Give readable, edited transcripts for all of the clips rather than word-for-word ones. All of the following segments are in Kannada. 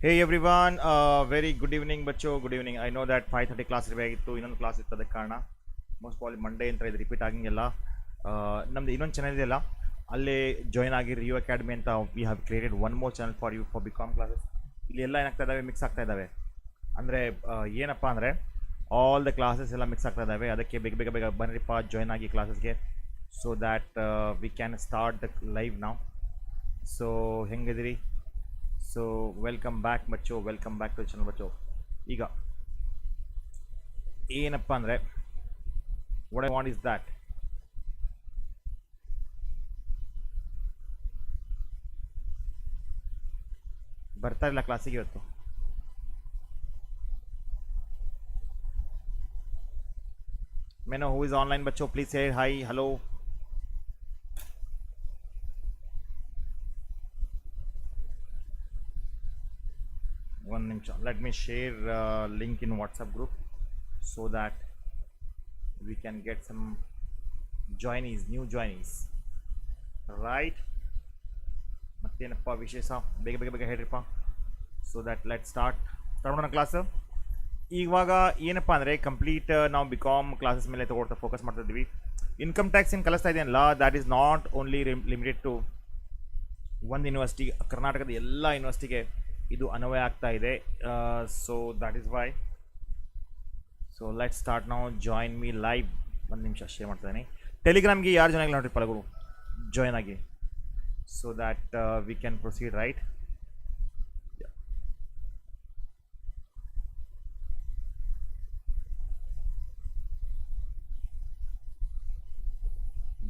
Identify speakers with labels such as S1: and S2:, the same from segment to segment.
S1: Hey everyone, very good evening ಬಚ್ಚೋ good evening. I know that 5:30 class ಇರಬೇಕಿತ್ತು, ಇನ್ನೊಂದು ಕ್ಲಾಸ್ ಇರ್ತದೆ ಕಾರಣ ಮೋಸ್ಟ್ ಪ್ರಾಬ್ಲಿ ಮಂಡೇ ಅಂತ ಇದು ರಿಪೀಟ್ ಆಗಂಗಿಲ್ಲ. ನಮ್ದು ಇನ್ನೊಂದು ಚಾನಲ್ ಇದೆಯಲ್ಲ, ಅಲ್ಲೇ ಜಾಯ್ನ್ ಆಗಿ ರಿಯೋ ಅಕಾಡೆಮಿ ಅಂತ we have created one more channel for you for BCom classes. ಇಲ್ಲಿ ಎಲ್ಲ ಏನಾಗ್ತಾ ಇದ್ದಾವೆ, ಮಿಕ್ಸ್ ಆಗ್ತಾ ಇದ್ದಾವೆ. ಅಂದರೆ ಏನಪ್ಪ ಅಂದರೆ ಆಲ್ ದ ಕ್ಲಾಸಸ್ ಎಲ್ಲ ಮಿಕ್ಸ್ ಆಗ್ತಾ ಇದ್ದಾವೆ. ಅದಕ್ಕೆ ಬೇಗ ಬೇಗ ಬೇಗ ಬನ್ನಿರಿಪ್ಪ, ಜಾಯ್ನ್ ಆಗಿ ಕ್ಲಾಸಸ್ಗೆ, so that we can start the live ನಾವು. ಸೊ ಹೆಂಗಿದಿರಿ? ಸೊ ವೆಲ್ಕಮ್ ಬ್ಯಾಕ್ ಬಚ್ಚೋ, ವೆಲ್ಕಮ್ ಬ್ಯಾಕ್ ಟು ಚಾನಲ್ ಬಚ್ಚೋ. ಈಗ ಏನಪ್ಪ ಅಂದರೆ what I want is that ಬರ್ತಾ ಇಲ್ಲ ಕ್ಲಾಸಿಗೆ ಇವತ್ತು. ಮೇನೋ ಹೂ ಇಸ್ ಆನ್ಲೈನ್ ಬಚ್ಚೋ, please say hi, hello. One ನಿಮಿಷ, let me share link in WhatsApp group so that we can get some joinees, new joinees, right? ಮತ್ತೇನಪ್ಪ ವಿಶೇಷ, ಬೇಗ ಬೇಗ ಬೇಗ ಹೇಳ್ರಿಪ್ಪ. ಸೊ ದ್ಯಾಟ್ ಲೆಟ್ ಸ್ಟಾರ್ಟ್ ಮಾಡೋಣ ಕ್ಲಾಸ್. ಇವಾಗ ಏನಪ್ಪ ಅಂದರೆ ಕಂಪ್ಲೀಟ್ ನಾವು ಬಿ ಕಾಮ್ ಕ್ಲಾಸಸ್ ಮೇಲೆ ತೊಗೊಳ್ತಾ ಫೋಕಸ್ ಮಾಡ್ತಿದ್ವಿ. ಇನ್ಕಮ್ ಟ್ಯಾಕ್ಸ್ ಏನು ಕಲಿಸ್ತಾ ಇದೆಯಲ್ಲ, that is not only limited to ಒಂದು ಯೂನಿವರ್ಸಿಟಿ, ಕರ್ನಾಟಕದ ಎಲ್ಲ ಯೂನಿವರ್ಸಿಟಿಗೆ ಇದು ಅನ್ವಯ ಆಗ್ತಾ ಇದೆ. So that is why. So let start ನಾವು. Join me live. ಒಂದು ನಿಮಿಷ ಶೇರ್ ಮಾಡ್ತಾ ಇದ್ದೀನಿ. ಟೆಲಿಗ್ರಾಮ್ಗೆ ಯಾರು ಜಾಯ್ನ್ ಆಗಿಲ್ಲ ನೋಡ್ರಿ ಪಳಗರು, ಜಾಯ್ನ್ ಆಗಿ, so that we can proceed, right?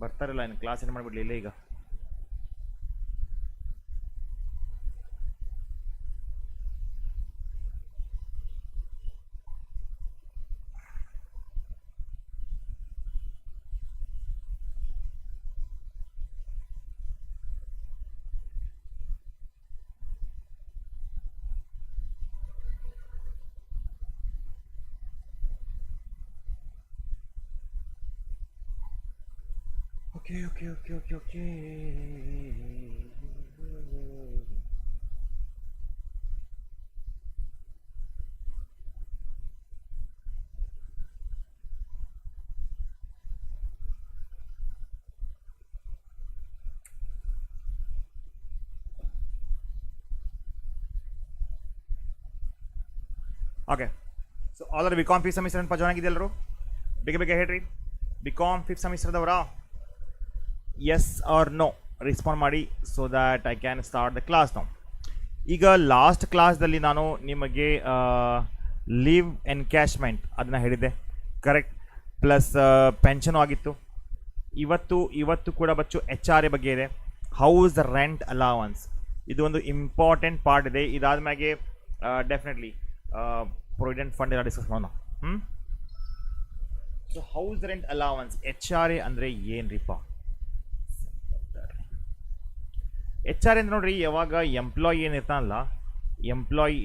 S1: ಬರ್ತಾರಿಲ್ಲ ಇನ್ನು ಕ್ಲಾಸ್ ಏನು ಮಾಡಿಬಿಡ್ಲಿ ಇಲ್ಲೇ ಈಗ. Okay. Okay, so already B com fifth semester ಅಂತ ಜಾಯ್ನ್ ಆಗಿದೆ ಎಲ್ಲರೂ? ಬೇಗ ಬೇಗ ಹೇಳ್ರಿ. ಬಿ ಕಾಮ್ ಫಿಫ್ತ್ ಸೆಮಿಸ್ಟರ್ದವರಾ? ಎಸ್ ಆರ್ ನೋ ರೆಸ್ಪಾಂಡ್ ಮಾಡಿ, so that I can start the class ನಾವು. ಈಗ ಲಾಸ್ಟ್ ಕ್ಲಾಸ್ದಲ್ಲಿ ನಾನು ನಿಮಗೆ ಲೀವ್ ಎನ್ಕ್ಯಾಶ್ಮೆಂಟ್ ಅದನ್ನು ಹೇಳಿದ್ದೆ, ಕರೆಕ್ಟ್? ಪ್ಲಸ್ ಪೆನ್ಷನು ಆಗಿತ್ತು. ಇವತ್ತು ಕೂಡ ಬಚ್ಚು HR ಬಗ್ಗೆ ಇದೆ, ಹೌಸ್ ರೆಂಟ್ ಅಲೌನ್ಸ್. ಇದು ಒಂದು ಇಂಪಾರ್ಟೆಂಟ್ ಪಾರ್ಟ್ ಇದೆ. ಇದಾದ್ಮೇಲೆ ಡೆಫಿನೆಟ್ಲಿ ಪ್ರೊವಿಡೆಂಟ್ ಫಂಡ್ ಎಲ್ಲ ಡಿಸ್ಕಸ್ ಮಾಡೋಣ. So house rent allowance, HR ಅಂದರೆ ಏನ್ರಿಪ್ಪ? HR ಅಂದ್ರೆ ನೋಡ್ರಿ, ಯಾವಾಗ ಎಂಪ್ಲಾಯಿ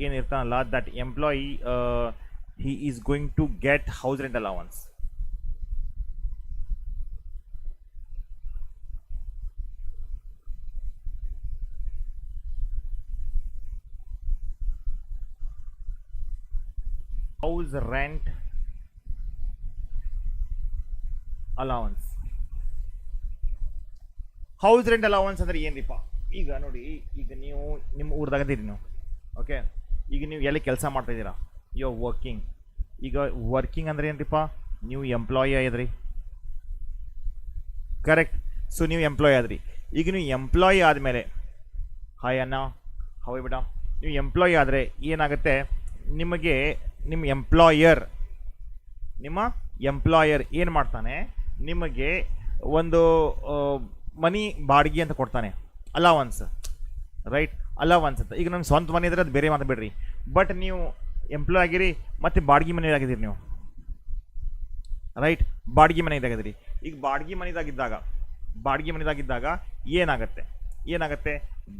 S1: ಏನಿರ್ತಾನಲ್ಲ that employee he is going to get house rent allowance. House rent allowance. House rent allowance ಅಂದರೆ ಏನ್ರಿಪ್ಪ? ಈಗ ನೋಡಿ, ಈಗ ನೀವು ನಿಮ್ಮ ಊರ್ದಾಗದಿರಿ ನೀವು, ಓಕೆ? ಈಗ ನೀವು ಎಲ್ಲಿ ಕೆಲಸ ಮಾಡ್ತಾಯಿದ್ದೀರಾ, ಯು ಆರ್ ವರ್ಕಿಂಗ್. ಈಗ ವರ್ಕಿಂಗ್ ಅಂದರೆ ಏನ್ರಿಪ್ಪ? ನೀವು ಎಂಪ್ಲಾಯಿ ಆದ್ರಿ, ಕರೆಕ್ಟ್? ಸೊ ನೀವು ಎಂಪ್ಲಾಯಿ ಆದ್ರಿ. ಈಗ ನೀವು ಎಂಪ್ಲಾಯಿ ಆದಮೇಲೆ, ಹಾಯ್ ಅಣ್ಣ, ಹೌಯ್ ಬೇಡ, ನೀವು ಎಂಪ್ಲಾಯಿ ಆದರೆ ಏನಾಗುತ್ತೆ, ನಿಮಗೆ ನಿಮ್ಮ ಎಂಪ್ಲಾಯರ್ ಏನು ಮಾಡ್ತಾನೆ, ನಿಮಗೆ ಒಂದು ಮನಿ ಬಾಡಿಗೆ ಅಂತ ಕೊಡ್ತಾನೆ, ಅಲೌನ್ಸ್, ರೈಟ್? ಅಲೌನ್ಸ್ ಅಂತ. ಈಗ ನಮ್ಮ ಸ್ವಂತ ಮನೆ ಇದ್ರೆ ಅದು ಬೇರೆ ಮಾತಾಡ್ಬೇಡ್ರಿ, ಬಟ್ ನೀವು ಎಂಪ್ಲಾಯ್ ಆಗಿರಿ ಮತ್ತು ಬಾಡಿಗೆ ಮನೆಯಾಗಿದ್ದೀರಿ ನೀವು, ರೈಟ್? ಬಾಡಿಗೆ ಮನೆಯಾಗಿದ್ದೀರಿ. ಈಗ ಬಾಡಿಗೆ ಮನೆಯಾಗಿದ್ದಾಗ ಏನಾಗುತ್ತೆ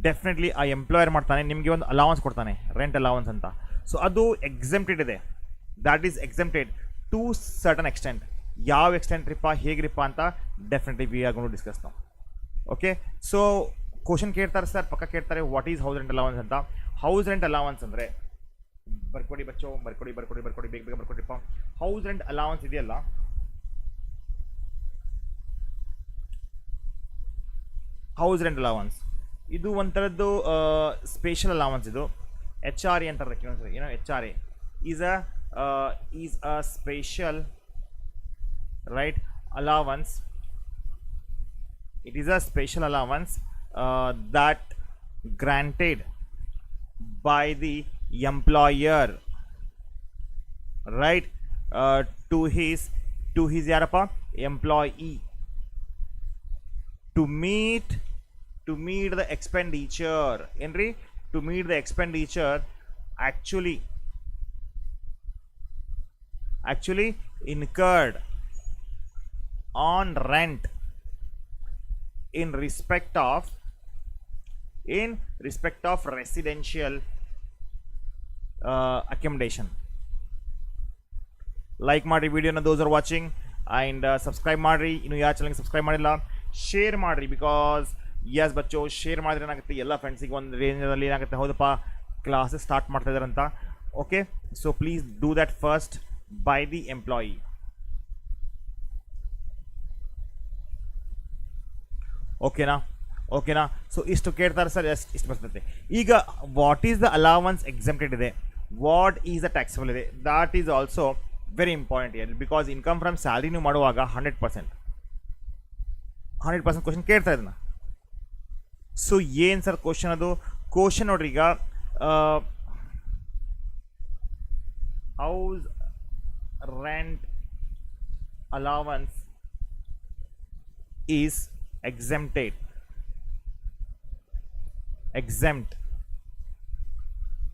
S1: ಡೆಫಿನೆಟ್ಲಿ ಆ ಎಂಪ್ಲಾಯರ್ ಮಾಡ್ತಾನೆ, ನಿಮಗೆ ಒಂದು ಅಲೌನ್ಸ್ ಕೊಡ್ತಾನೆ, ರೆಂಟ್ ಅಲೌನ್ಸ್ ಅಂತ. ಸೊ ಅದು ಎಕ್ಸೆಂಪ್ಟೆಡ್ ಇದೆ, that is exempted to certain extent. ಯಾವ ಎಕ್ಸ್ಟೆಂಟ್ ರಿಪ್ಪ, ಹೇಗ್ರಿಪ್ಪ ಅಂತ definitely we are gonna to discuss ನಾವು. ಓಕೆ, ಸೊ ಕ್ವಶನ್ ಕೇಳ್ತಾರೆ ಸರ್, ಪಕ್ಕ ಕೇಳ್ತಾರೆ, what is house rent allowance ಅಂತ. ಹೌಸ್ ರೆಂಟ್ ಅಲೌನ್ಸ್ ಅಂದರೆ ಬರ್ಕೊಡಿ ಬಚ್ಚೋ, ಬರ್ಕೊಡಿ ಬರ್ಕೊಡಿ ಬರ್ಕೊಡಿ, ಬೇಗ ಬೇಗ ಬರ್ಕೊಡಿಪ್ಪ. ಹೌಸ್ ರೆಂಟ್ ಅಲೌನ್ಸ್ ಇದೆಯಲ್ಲ, ಹೌಸ್ ರೆಂಟ್ ಅಲೌನ್ಸ್ ಇದು ಒಂಥರದ್ದು ಸ್ಪೆಷಲ್ ಅಲೌನ್ಸ್. ಇದು ಎಚ್ ಆರ್ ಎ ಅಂತಾರೆ ಕೆಲವೊಂದ್ಸರಿ. ಏನೋ H R A is a special right allowance. It is a special allowance that granted by the employer, right, to his yarappa employee to meet the expenditure. Henry, to meet the expenditure actually incurred on rent in respect of residential accommodation. Like ಮಾಡ್ರಿ ವಿಡಿಯೋನ, those are watching, and subscribe ಮಾಡ್ರಿ. ಇನ್ನು ಯಾರು ಚಾನಲ್ಗೆ ಸಬ್ಸ್ಕ್ರೈಬ್ ಮಾಡಿಲ್ಲ ಶೇರ್ ಮಾಡ್ರಿ, ಬಿಕಾಸ್ ಯಸ್ ಬಚ್ಚೋ ಶೇರ್ ಮಾಡಿದ್ರೆ ಏನಾಗುತ್ತೆ, ಎಲ್ಲ ಫ್ರೆಂಡ್ಸಿಗೆ ಒಂದು ರೇಂಜಲ್ಲಿ ಏನಾಗುತ್ತೆ, ಹೌದಪ್ಪ ಕ್ಲಾಸಸ್ ಸ್ಟಾರ್ಟ್ ಮಾಡ್ತಾ ಇದ್ದಾರೆ ಅಂತ. Okay, so please do that first by the employee. ಓಕೆನಾ. ಸೊ ಇಷ್ಟು ಕೇಳ್ತಾರೆ ಸರ್, ಇಷ್ಟು ಬರ್ತದೆ. ಈಗ what is the allowance exempted ಇದೆ, ವಾಟ್ ಈಸ್ ದ ಟ್ಯಾಕ್ಸಬಲ್ ಇದೆ, that is also very important year. Because income from salary ನೀವು ಮಾಡುವಾಗ 100% ಕ್ವಶನ್ ಕೇಳ್ತಾ ಇದನ್ನ. ಸೊ ಏನು ಸರ್ ಕ್ವಶನ್ ಅದು? ಕ್ವಶನ್ ನೋಡ್ರಿ, ಈಗ house rent allowance is exempt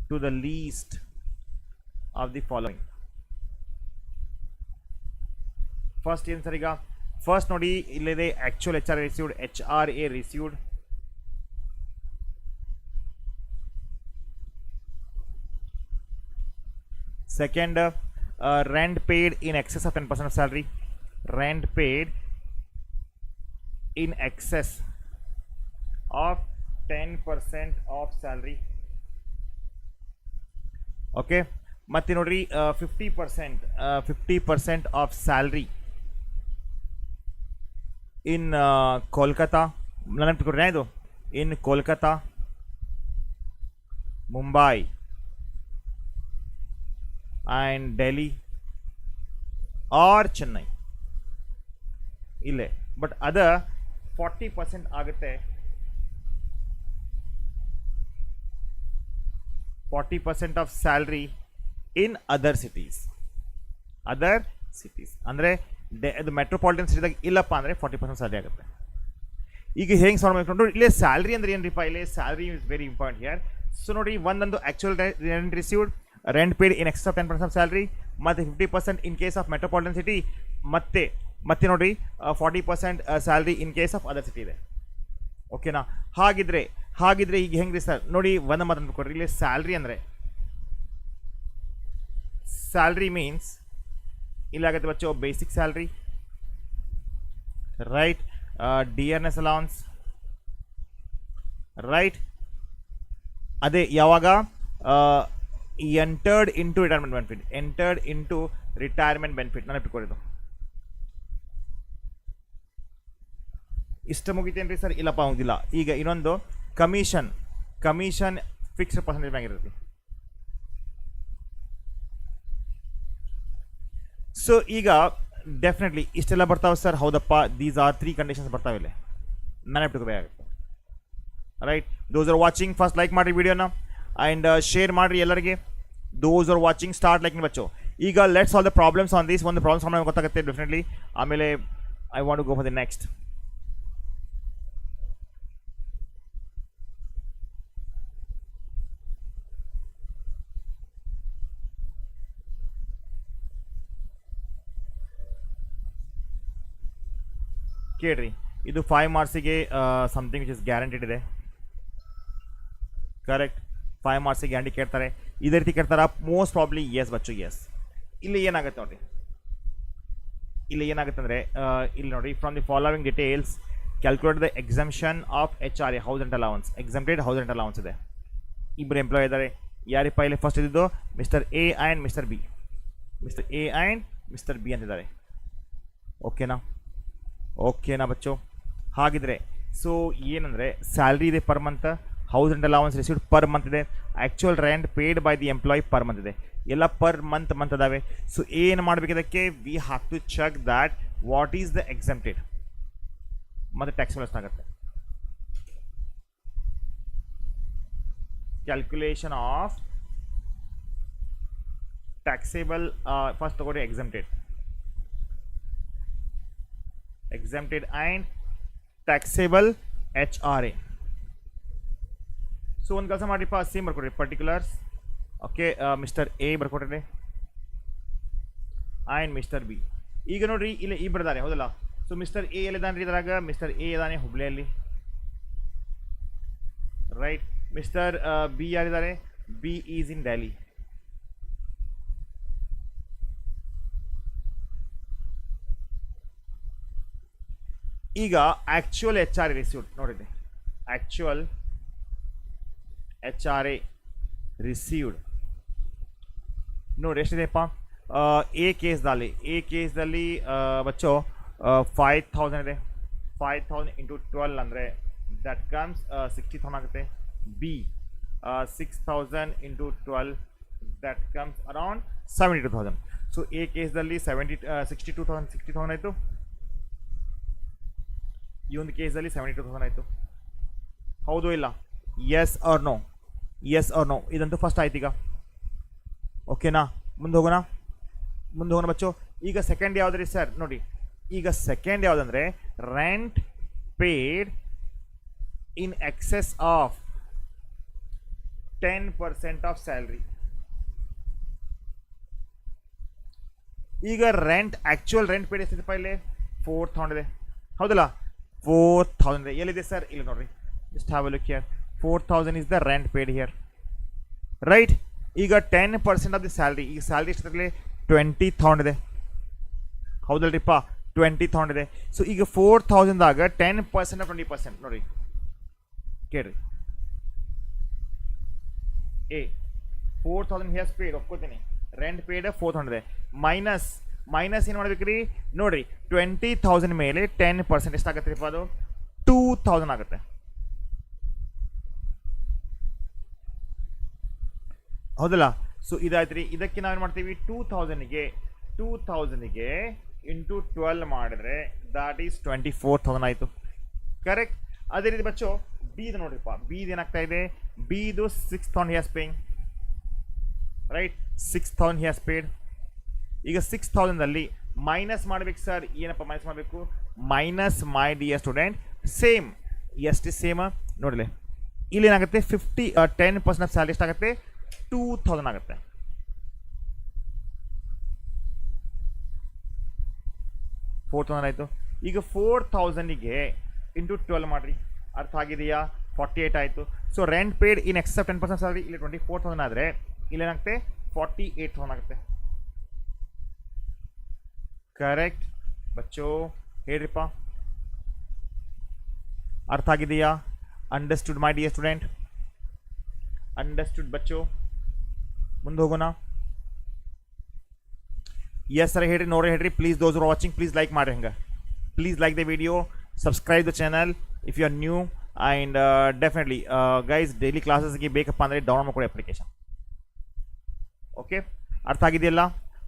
S1: to the least of the following. First ಏನು ಸರ್? ಈಗ ಫಸ್ಟ್ ನೋಡಿ, ಇಲ್ಲಿದೆ actual H R A received, H R A received. Second, rent paid in excess of 10% of salary. Rent paid in excess of 10% of salary. Okay, ಮತ್ತೆ ನೋಡ್ರಿ 50% ಆಫ್ ಸ್ಯಾಲ್ರಿ ಇನ್ ಕೋಲ್ಕತ್ತಾ. ನೆನಪಿಟ್ಕೊಡ್ರಿ ಇದು, ಇನ್ ಕೋಲ್ಕತ್ತಾ, ಮುಂಬೈ ಆ್ಯಂಡ್ ಡೆಲ್ಲಿ ಆರ್ ಚೆನ್ನೈ ಇಲ್ಲೇ. ಬಟ್ ಅದ 40% ಆಗುತ್ತೆ, 40% of salary in other cities. ಅಂದರೆ ಅದು ಮೆಟ್ರೋಪಾಲಿಟನ್ ಸಿಟಿದಾಗ ಇಲ್ಲಪ್ಪ ಅಂದರೆ 40% ಸ್ಯಾಲ್ರಿ ಆಗುತ್ತೆ. ಈಗ ಹೆಂಗೆ ಸಾಲ್ವ್ ಮಾಡ್ಕೊಂಡು, ಇಲ್ಲೇ ಸ್ಯಾಲ್ರಿ ಅಂದ್ರೆ ಏನ್ರಿಪ್ಪ? ಇಲ್ಲೇ salary is very important here. So ನೋಡಿ, ಒಂದೊಂದು actual rent received, rent paid in excess of 10% of salary, ಮತ್ತು 50% in case of metropolitan city, ಮತ್ತೆ ನೋಡ್ರಿ 40% salary in case of other city ಇದೆ. ಓಕೆನಾ? ಹಾಗಿದ್ರೆ ಈಗ ಹೆಂಗ್ರಿ ಸರ್? ನೋಡಿ, ಒಂದು ಮಾತು ಕೊಡ್ರಿ, ಇಲ್ಲಿ ಸ್ಯಾಲ್ರಿ ಅಂದರೆ, ಸ್ಯಾಲ್ರಿ ಮೀನ್ಸ್ ಇಲ್ಲಾಗುತ್ತೆ ಬಚ್ಚೋ basic salary, right, dearness allowance, right. ಅದೇ ಯಾವಾಗ ಎಂಟರ್ಡ್ ಇಂಟು ರಿಟೈರ್ಮೆಂಟ್ ಬೆನಿಫಿಟ್. ನಾನು ಇಟ್ಕೊಳಿದ್ದು ಇಷ್ಟ ಮುಗಿತೇನ್ರಿ ಸರ್? ಇಲ್ಲಪ್ಪ ಹೋಗಿಲ್ಲ. ಈಗ ಇನ್ನೊಂದು ಕಮಿಷನ್ ಫಿಕ್ಸ್ಡ್ ಪರ್ಸೆಂಟೇಜ್ ಮ್ಯಾಗಿರುತ್ತೆ. ಸೊ ಈಗ ಡೆಫಿನೆಟ್ಲಿ ಇಷ್ಟೆಲ್ಲ ಬರ್ತಾವೆ ಸರ್. ಹೌದಪ್ಪ, ದೀಸ್ ಆರ್ 3 ಕಂಡೀಷನ್ಸ್ ಬರ್ತಾವೆ ಇಲ್ಲಿ, ನೆನಪಿಟ್ಕೋಬೇಕಾಗುತ್ತೆ. Right, those are watching, first like ಮಾಡಿರಿ ವಿಡಿಯೋನ ಆ್ಯಂಡ್ ಶೇರ್ ಮಾಡಿರಿ ಎಲ್ಲರಿಗೆ. Those are watching, start liking ಬಚ್ಚು. ಈಗ let's solve the problems on this. ಒಂದು ಪ್ರಾಬ್ಲಮ್ ಸಾಲ್ವ್ ಗೊತ್ತಾಗುತ್ತೆ ಡೆಫಿನೆಟ್ಲಿ. ಆಮೇಲೆ I want to go for the next. ಕೇಳ್ರಿ, ಇದು 5 ಮಾರ್ಕ್ಸಿಗೆ ಸಮಥಿಂಗ್ ವಿಚ್ ಇಸ್ ಗ್ಯಾರಂಟಿಡ್ ಇದೆ. ಕರೆಕ್ಟ್, 5 ಮಾರ್ಕ್ಸಿಗೆ ಗ್ಯಾರಂಟಿ ಕೇಳ್ತಾರೆ. ಇದೇ ರೀತಿ ಕೇಳ್ತಾರ ಮೋಸ್ಟ್ ಪ್ರಾಬ್ಲಿ. ಎಸ್ ಬಚ್ಚು, ಎಸ್. ಇಲ್ಲಿ ಏನಾಗುತ್ತೆ ನೋಡಿರಿ, ಇಲ್ಲಿ ಏನಾಗುತ್ತೆ ಅಂದರೆ, ಇಲ್ಲಿ ನೋಡಿ, from the following details calculate the exemption of H R A house rent allowance. Exempted house rent allowance ಇದೆ. ಇಬ್ಬರು ಎಂಪ್ಲಾಯ್ ಇದ್ದಾರೆ. ಯಾರಿಪ್ಪ ಇಲ್ಲಿ ಫಸ್ಟ್ ಇದ್ದಿದ್ದು? Mister A and mister B. Mister A and mister B ಅಂತಿದ್ದಾರೆ. ಓಕೆನಾ ಬಚ್ಚು? ಹಾಗಿದ್ರೆ ಸೊ ಏನಂದರೆ ಸ್ಯಾಲ್ರಿ ಇದೆ per month, house and allowance received per month ಇದೆ, actual rent paid by the employee per month ಇದೆ, ಎಲ್ಲ ಪರ್ ಮಂತ್ ಅದಾವೆ. ಸೊ ಏನು ಮಾಡಬೇಕಿದ್ದಕ್ಕೆ? We have to check that what is the exempted ಮತ್ತು ಟ್ಯಾಕ್ಸಬಲ್ ಎಷ್ಟಾಗುತ್ತೆ. ಕ್ಯಾಲ್ಕುಲೇಷನ್ ಆಫ್ ಟ್ಯಾಕ್ಸೇಬಲ್ ಫಸ್ಟ್ ತಗೊಳ್ಳಿ. Exempted and taxable HRA. So ಒಂದು ಕೆಲಸ ಮಾಡಿಪ್ಪ, ಸೇಮ್ ಬರ್ಕೊಡ್ರಿ ಪರ್ಟಿಕ್ಯುಲರ್ಸ್. ಓಕೆ, ಮಿಸ್ಟರ್ ಎ ಬರ್ಕೊಟ್ರಿ ಆ್ಯಂಡ್ ಮಿಸ್ಟರ್ ಬಿ. ಈಗ ನೋಡ್ರಿ ಇಲ್ಲಿ ಇಬ್ಬರು ಇದ್ದಾರೆ, ಹೌದಲ್ಲ? ಸೊ ಮಿಸ್ಟರ್ ಎ ಎಲ್ಲಿದ್ದಾನೆ ರೀ ಇದ್ರಾಗ? ಮಿಸ್ಟರ್ ಎ ಇದ್ದಾನೆ ಹುಬ್ಳಿಯಲ್ಲಿ, ರೈಟ್. ಮಿಸ್ಟರ್ ಬಿ ಯಾರಿದ್ದಾರೆ? B is in Delhi. ಈಗ ಆ್ಯಕ್ಚುಯಲ್ HRA ರಿಸೀವ್ಡ್ ನೋಡಿದೆ, ಆ್ಯಕ್ಚುಯಲ್ HRA ರಿಸೀವ್ಡ್ ನೋಡಿ ಎಷ್ಟಿದೆಪ್ಪ? ಎ ಕೇಸ್ದಲ್ಲಿ ಬಚ್ಚೋ 5000 ಇದೆ. 5000 ಇಂಟು 12 ಅಂದರೆ ದಟ್ ಕಮ್ಸ್ 60,000 ಆಗುತ್ತೆ. B 6000 into 12 that comes around 72,000. So A ಕೇಸ್ದಲ್ಲಿ 60,000 ಆಯಿತು, ಈ ಒಂದು ಕೇಸಲ್ಲಿ 72,000 ಆಯಿತು. ಹೌದು ಇಲ್ಲ? Yes or no? ಇದಂತೂ ಫಸ್ಟ್ ಆಯ್ತು. ಈಗ ಓಕೆನಾ? ಮುಂದೆ ಹೋಗೋಣ ಬಚ್ಚು. ಈಗ ಸೆಕೆಂಡ್ ಯಾವುದ್ರಿ ಸರ್? ನೋಡಿ, ಈಗ ಸೆಕೆಂಡ್ ಯಾವುದಂದರೆ rent paid in excess of 10% of salary. ಈಗ ಆ್ಯಕ್ಚುಯಲ್ ರೆಂಟ್ ಪೇಡ್ ಎಷ್ಟಿದೆಪ್ಪ? ಇಲ್ಲಿ 4,000 ಇದೆ, ಹೌದಲ್ಲ? 4,000 ಇದೆ. ಎಲ್ಲಿದೆ ಸರ್? ಇಲ್ಲಿ ನೋಡ್ರಿ, just have a look here. 4,000 is the rent paid here, right? ಈಗ 10% ಆಫ್ ದಿ ಸ್ಯಾಲ್ರಿ. ಈಗ ಸ್ಯಾಲ್ರಿ ಎಷ್ಟಿರಲಿ? 20,000 ಇದೆ, ಹೌದಲ್ರಿಪ್ಪ? 20,000 ಇದೆ. ಸೊ ಈಗ 4,000ದಾಗ 10% ಆಫ್ 20% ನೋಡಿ, ಕೇಳ್ರಿ. ಎ 4,000 ಹ್ಯಾಸ್ ಪೇಡ್, ಒಪ್ಕೋತೀನಿ. ರೆಂಟ್ ಪೇಡ್ 4,000 ಇದೆ. ಮೈನಸ್ ಏನು ಮಾಡ್ಬೇಕು ರೀ? ನೋಡಿರಿ, 20,000 ಮೇಲೆ 10% ಎಷ್ಟಾಗತ್ತೆ ರೀಪ್ಪ? ಅದು 2,000 ಆಗುತ್ತೆ, ಹೌದಲ್ಲ? ಸೊ ಇದಾಯ್ತು ರೀ. ಇದಕ್ಕೆ ನಾವೇನು ಮಾಡ್ತೀವಿ? 2,000ಗೆ ಇಂಟು 12 ಮಾಡಿದ್ರೆ ದಾಟ್ ಈಸ್ 24,000 ಆಯಿತು, ಕರೆಕ್ಟ್? ಅದೇ ರೀತಿ ಬಚ್ಚು ಬಿದು ನೋಡ್ರಿಪ್ಪ. ಬಿದು ಏನಾಗ್ತಾ ಇದೆ? ಬಿದು 6,000 has paying, right? 6,000 has paid. ಈಗ 6,000ದಲ್ಲಿ ಮೈನಸ್ ಮಾಡಬೇಕು ಸರ್. ಏನಪ್ಪ ಮೈನಸ್ ಮಾಡಬೇಕು? ಮೈನಸ್ ಮೈ ಡಿಯರ್ ಸ್ಟೂಡೆಂಟ್, ಸೇಮ್ ಎಷ್ಟು ಸೇಮ್ ನೋಡಲಿ. ಇಲ್ಲಿ ಏನಾಗುತ್ತೆ? 10% ಆಫ್ ಸ್ಯಾಲ್ರಿ ಎಷ್ಟಾಗುತ್ತೆ? 2,000 ಆಗುತ್ತೆ. ಆಯಿತು. ಈಗ 4,000ಗೆ ಇಂಟು 12 ಮಾಡಿರಿ, ಅರ್ಥ ಆಗಿದೆಯಾ? 48 ಆಯಿತು. So rent paid in excess 10% salary ಇಲ್ಲಿ 24,000 ಆದರೆ ಇಲ್ಲೇನಾಗುತ್ತೆ? 48,000 ಆಗುತ್ತೆ, ಕರೆಕ್ಟ್ ಬಚ್ಚೋ? ಹೇಳ್ರಿಪ್ಪ, ಅರ್ಥ ಆಗಿದೆಯಾ? Understood my dear student? Understood ಬಚ್ಚೋ? ಮುಂದೆ ಹೋಗೋಣ. ಎಸ್ ಸರ್ ಹೇಳ್ರಿ, ನೋಡ್ರಿ ಹೇಳ್ರಿ please. Those are watching please like ಮಾಡಿರಿ. ಹಂಗೆ please like the video, subscribe the channel if you are new. And definitely guys daily ಕ್ಲಾಸಸ್ಗೆ ಬೇಕಪ್ಪ ಅಂದರೆ ಡೌನ್ಲೋಡ್ ಮಾಡ್ಕೊಳ್ಳಿ ಅಪ್ಲಿಕೇಶನ್. ಓಕೆ, ಅರ್ಥ ಆಗಿದೆಯಲ್ಲ?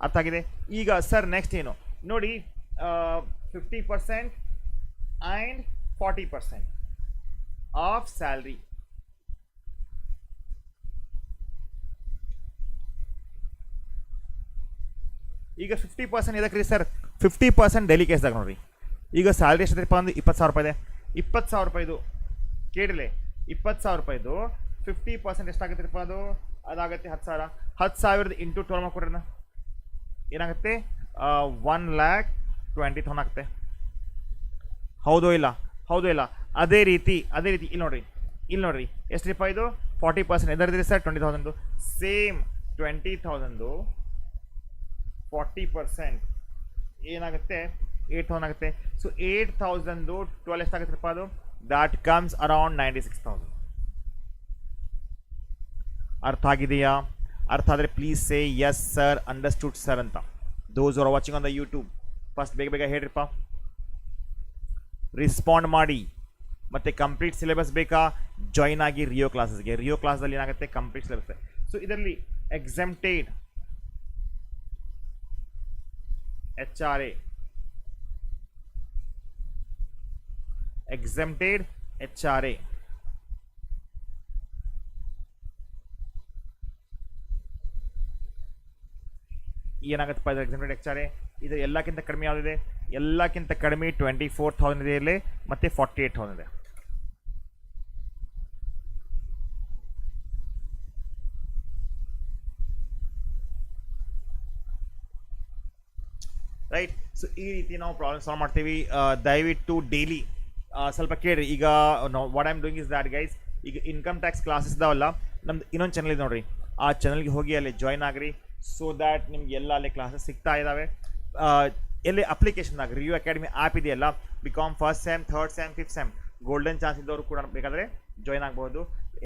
S1: ಅರ್ಥ ಆಗಿದೆ. ಈಗ ಸರ್ ನೆಕ್ಸ್ಟ್ ಏನು ನೋಡಿ, 50% ಆ್ಯಂಡ್ 40% ಆಫ್ ಸ್ಯಾಲ್ರಿ. ಈಗ 50% ಇದಕ್ಕೆ ರೀ ಸರ್? 50% ಡೈಲಿ ಕೇಸ್ದಾಗ ನೋಡಿರಿ. ಈಗ ಸ್ಯಾಲ್ರಿ ಎಷ್ಟಿದೆಪ್ಪ ಅಂದ್ರೆ 20,000 ರೂಪಾಯಿ ಇದೆ. 20,000 ರೂಪಾಯಿದು ಕೇಳಿರಲಿ, 20,000 ರೂಪಾಯಿದು 50% ಎಷ್ಟಾಗುತ್ತೆಪ್ಪ? ಅದಾಗುತ್ತೆ 10,000. 10,000 ಇಂಟು 12 ಮಾಡ್ಕೊಡ್ರಿ, ಏನಾಗುತ್ತೆ? 1,20,000 ಆಗುತ್ತೆ, ಹೌದು ಇಲ್ಲ? ಅದೇ ರೀತಿ ಇಲ್ಲಿ ನೋಡ್ರಿ ಎಷ್ಟು ರೂಪಾಯಿ ಇದು? 40% ಎದರಿದ್ರಿ ಸರ್? 20,000. ಸೇಮ್ 20,000 40% ಏನಾಗುತ್ತೆ? 8,000 ಆಗುತ್ತೆ. ಸೊ 8,000 12 ಎಷ್ಟಾಗುತ್ತಪ್ಪ? That comes around 96,000. ಅರ್ಥ ಆಗಿದೆಯಾ? ಅರ್ಥ ಆದರೆ please say yes sir, understood sir ಅಂತ. Those are watching on the YouTube first ಬೇಗ ಬೇಗ ಹೇಳ್ರಿಪ್ಪ, ರಿಸ್ಪಾಂಡ್ ಮಾಡಿ. ಮತ್ತು ಕಂಪ್ಲೀಟ್ ಸಿಲೆಬಸ್ ಬೇಕಾ, ಜಾಯ್ನ್ ಆಗಿ ರಿಯೋ ಕ್ಲಾಸಸ್ಗೆ. ರಿಯೋ ಕ್ಲಾಸಲ್ಲಿ ಏನಾಗುತ್ತೆ, ಕಂಪ್ಲೀಟ್ ಸಿಲೆಬಸ್. ಸೊ ಇದರಲ್ಲಿ ಎಕ್ಸೆಂಪ್ಟೆಡ್ HRA, exempted HRA, ಏನಾಗುತ್ತಪ್ಪ ಇದು ಎಕ್ಸೆಂಪ್ಟೆಡ್ HRA? ಇದು ಎಲ್ಲಕ್ಕಿಂತ ಕಡಿಮೆ ಯಾವುದಿದೆ? ಎಲ್ಲಕ್ಕಿಂತ ಕಡಿಮೆ 24,000 ಇದೆ ಇಲ್ಲಿ, ಮತ್ತು 48,000 ಇದೆ. ರೈಟ್. ಸೊ ಈ ರೀತಿ ನಾವು ಪ್ರಾಬ್ಲಮ್ ಸಾಲ್ವ್ ಮಾಡ್ತೀವಿ. ದಯವಿಟ್ಟು ಡೈಲಿ ಸ್ವಲ್ಪ ಕೇಳಿರಿ. ಈಗ what I am doing is that guys, ಈಗ ಇನ್ಕಮ್ ಟ್ಯಾಕ್ಸ್ ಕ್ಲಾಸಸ್ ಇದಾವಲ್ಲ, ನಮ್ದು ಇನ್ನೊಂದು ಚಾನಲ್ ಇದೆ ನೋಡಿರಿ, ಆ ಚಾನಲ್ಗೆ ಹೋಗಿ ಅಲ್ಲಿ ಜಾಯ್ನ್ ಆಗಿರಿ. ಸೊ ದ್ಯಾಟ್ ನಿಮ್ಗೆ ಎಲ್ಲ ಅಲ್ಲಿ ಕ್ಲಾಸಸ್ ಸಿಗ್ತಾ ಇದ್ದಾವೆ. ಎಲ್ಲಿ ಅಪ್ಲಿಕೇಶನ್ದಾಗ ರಿಯೋ ಅಕಾಡೆಮಿ ಆ್ಯಪ್ ಇದೆಯಲ್ಲ, BCom first sem, third sem, fifth sem golden chance ಇದ್ದವರು ಕೂಡ ಬೇಕಾದರೆ ಜಾಯ್ನ್ ಆಗ್ಬೋದು.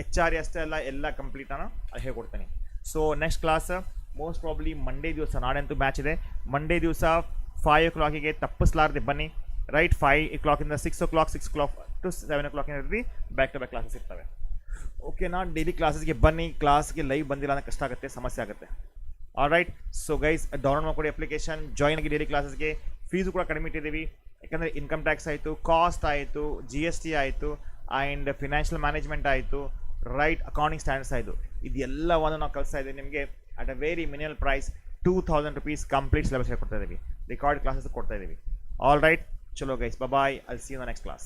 S1: HRA ಅಷ್ಟೇ ಅಲ್ಲ, ಎಲ್ಲ ಕಂಪ್ಲೀಟ್ ನಾನು ಹೇಳ್ಕೊಡ್ತೇನೆ. So next class most probably Monday ದಿವಸ, ನಾಳೆಂತೂ ಮ್ಯಾಚ್ ಇದೆ, ಮಂಡೇ ದಿವಸ 5 o'clock ತಪ್ಪಿಸ್ಲಾರ್ದೆ ಬನ್ನಿ. ರೈಟ್, 5 o'clock ಇಂದ 6 o'clock, 6 o'clock ಟು 7 o'clock ಇರ್ತೀವಿ, ಬ್ಯಾಕ್ ಟು ಬ್ಯಾಕ್ ಕ್ಲಾಸಸ್ ಇರ್ತವೆ. ಓಕೆನಾ? ಡೈಲಿ ಕ್ಲಾಸಸ್ಗೆ ಬನ್ನಿ. ಕ್ಲಾಸ್ಗೆ ಲೈವ್ ಬಂದಿಲ್ಲ ಅಂದರೆ ಕಷ್ಟ ಆಗುತ್ತೆ, ಸಮಸ್ಯೆ ಆಗುತ್ತೆ. All right. So guys, download ಮಾಡ್ಕೊಡಿ ಅಪ್ಲಿಕೇಶನ್, ಜಾಯ್ನ್ ಆಗಿ ಡೈಲಿ ಕ್ಲಾಸಸ್ಗೆ. ಫೀಸು ಕೂಡ ಕಡಿಮೆ ಇಟ್ಟಿದ್ದೀವಿ, ಯಾಕಂದರೆ ಇನ್ಕಮ್ ಟ್ಯಾಕ್ಸ್ ಆಯಿತು, ಕಾಸ್ಟ್ ಆಯಿತು, GST ಆಯಿತು, ಆ್ಯಂಡ್ ಫಿನಾನ್ಷಿಯಲ್ ಮ್ಯಾನೇಜ್ಮೆಂಟ್ ಆಯಿತು, ರೈಟ್, ಅಕೌಂಟಿಂಗ್ ಸ್ಟ್ಯಾಂಡರ್ಡ್ಸ್ ಆಯಿತು. ಇದೆಲ್ಲವನ್ನು ನಾವು ಕಲಿಸ್ತಾ ಇದ್ದೀವಿ ನಿಮಗೆ at a very minimal price. 2,000 rupees complete syllabus ಹೇಳ್ಕೊಡ್ತಾ ಇದ್ದೀವಿ, ರೆಕಾರ್ಡ್ ಕ್ಲಾಸಸ್ ಕೊಡ್ತಾ ಇದ್ದೀವಿ. ಆಲ್ ರೈಟ್, ಚಲೋ guys, bye, I will see you in the next class.